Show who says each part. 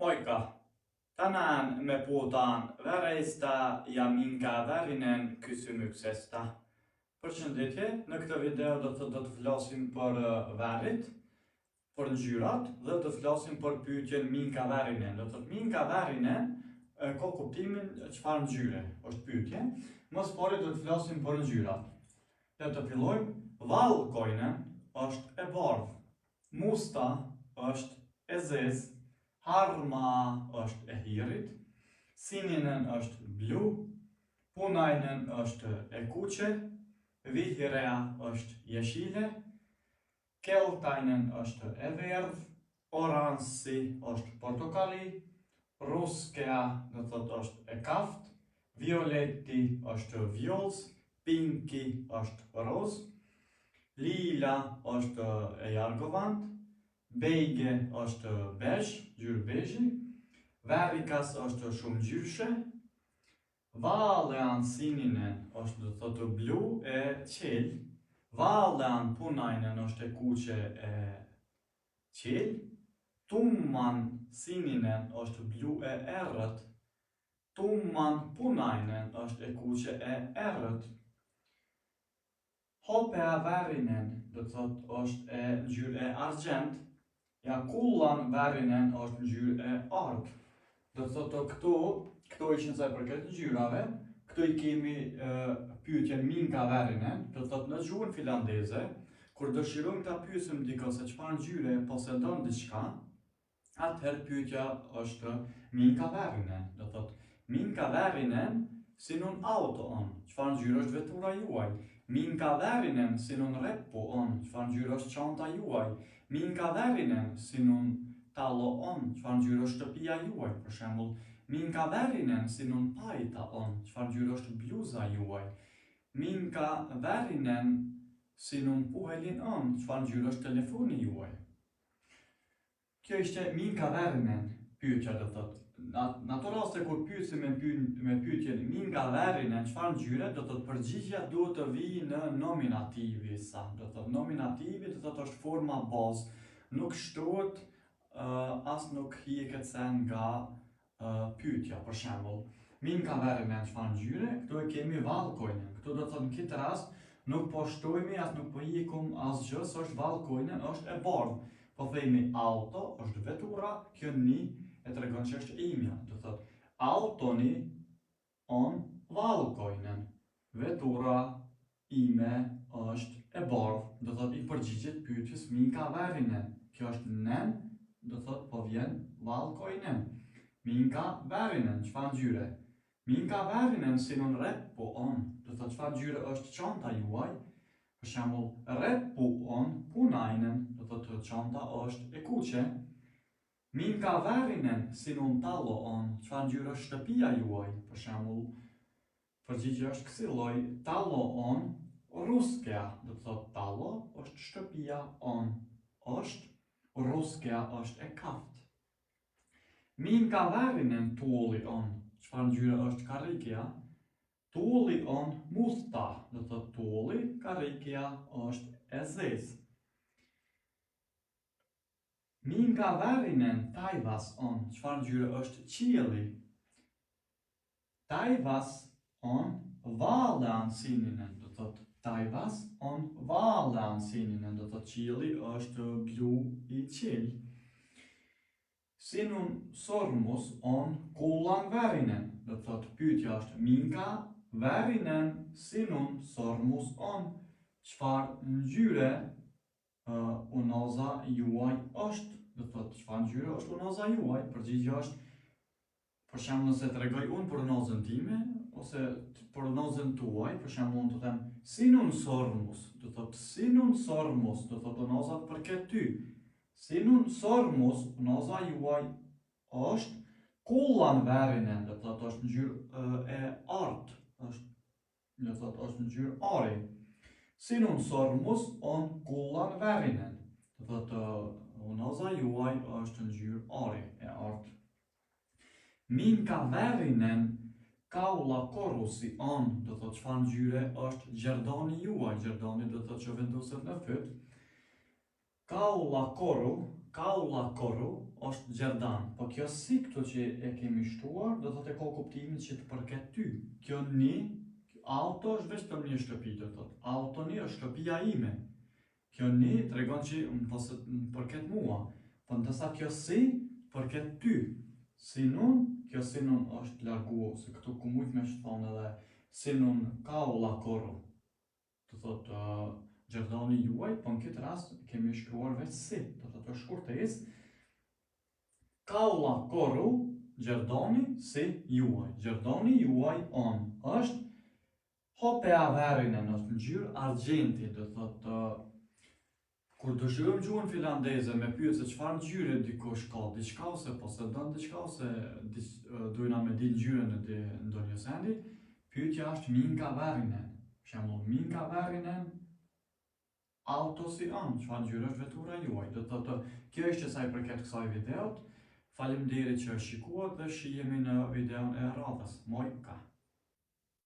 Speaker 1: Moikka! Tänään me puhutaan väreistä ja minkä värinen kysymyksestä. Përshëndetje, në këtë video do të flasim për värit, për ngjyrat dhe të flasim për pyetjen minka värinen. Do të thotë minka värinen ka kuptimin çfarë ngjyre është pyetje. Më së pari do të flasim për ngjyrat. Le të fillojmë. Valkoinen është e bardhë, musta është e zezë, harma është e hirit, sininen është blu, punainen është e kuqe, vihreja është jeshile, keltainen është e verdhë, oranssi është portokalli, ruskea do thotë është e kaftë, violetti është vjollës, pinki është roz, lila është e jargovantë, beige është bezh, ngjyrë bezhi, verikas është shumë ngjyrshe, vaalean sininen është do thotë blu e qelë, vaalean punainen është e kuqe e qelë, tumman sininen është blu e errët, tumman punainen është e kuqe e errët. Hopea värinen do thotë është e ngjyrë e argjend, ja kullan värinen është ngjyrë e artë. Do thotë këto ishin sa i përket ngjyrave. Këtu i kemi pyetjen minka värinen, do thotë në gjuhën finlandeze, kur dëshirojmë ta pyesim dikon se çfarë ngjyre posedon diçka, atëherë pyetja është minka värinen. Do thotë minka värinen sinun auto on, çfarë ngjyre është vetura juaj. Minka värinen sinun reppu on, çfarë ngjyre është çanta juaj. Minka värinen sinun talo on, çfarë ngjyre është shtëpia juaj, për shembull. Minka värinen sinun pajta on, çfarë ngjyre është bluza juaj. Minka värinen sinun puhelin on, çfarë ngjyre është telefoni juaj. Kjo ishte minka värinen, pyetja do thotë. Në ato raste kur pyesim me pyetjen minka värinen çfarë ngjyre, do thotë përgjigjja duhet të vijë në nominativi sa. Do thotë nominativi do thotë është forma bazë, nuk shtohet as nuk hiqet sen nga pyetja. Për shembull, minka värinen çfarë ngjyre, këtu e kemi valkoinen. Këtu do thotë në këtë rast nuk po shtojmë as nuk po hiqum asgjë, s'është valkoinen, është e bardhë. Po themi auto është vetura, kjo ni e tregon që është imja. Do thotë autoni on valkoinen. Vetura ime është e bardhë. Do thotë i përgjigjet pyetjes minka värinen. Kjo është nen, do thotë po vjen valkoinen. Minka värinen çfarë ngjyre? Minka värinen sinun reppu on. Do thotë çfarë ngjyre është çanta juaj. Për shembull, reppu on punainen, do thotë çanta është e kuqe. Minka värinen sinun talo on, çfarë ngjyre është shtëpia juaj. Për shembull, përgjigjja është kësaj lloji, talo on ruskea, do thotë talo është shtëpia, on është, ruskea është e kaftë. Minka värinen tuoli on, çfarë ngjyre është karrikja. Tuoli on musta, do thotë tuoli, karrikja është e zezë. Minka värinen taivas on, çfarë ngjyre është qielli. Taivas on vaalean sininen, do thotë taivas on vaalean sininen, do thotë qielli është blu i qiell. Sinun sormus on kullan värinen, do thotë pyetja është minka värinen sinun sormus on, çfarë ngjyre unoza juaj është. Do thotë çfarë ngjyre është unoza juaj. Përgjigjja është, për shembull, nëse tregoj unë për unozën time ose për unozën tuaj, për shembull unë të them sinun sormus, do thotë sinun sormus, do thotë unoza përket ty. Sinun sormus, unoza juaj është kullan värinen, do thotë është ngjyrë e artë, do thotë është ngjyrë ari. Sinun sormus on kullan värinen, do thotë unoza juaj është ngjyrë ari, e artë. Minka värinen kaulakorusi on, do thotë çfarë ngjyre është gjerdani juaj. Gjerdani do thotë që vendoset në fyt. Kaulakoru është gjerdan, po kjo si këtu që e kemi shtuar, do thotë e ka kuptimin që të përket ty. Kjo një, auto është vetëm një shtëpi, do thotë. Auto një është shtëpia ime. Kjo një tregon që më përket mua, po ndërsa kjo si përket ty. Sinun, kjo sinun është largu, se këtu ku mujt me shtonë edhe sinun ka olla koru. Do thotë gjerdani juaj, po në këtë rast kemi shkruar veç si, do thotë është shkurtesë. Kaula koru, gjerdani si juaj. Gjerdani juaj është hope averinen, është ngjyrë argjenti, do thotë kur dëshirojmë gjuhën finlandeze me pyet se çfarë ngjyre dikush ka, diçka ose po se don diçka ose dojna me ditë ngjyrën e ndonjë sendi, pyetja është minka värinen. Për shembull, minka värinen auto si çfarë ngjyre është vetura juaj. Do thotë kjo është sa i përket kësaj videot. Faleminderit që shikuat dhe shihemi në videon e radhës. Moika.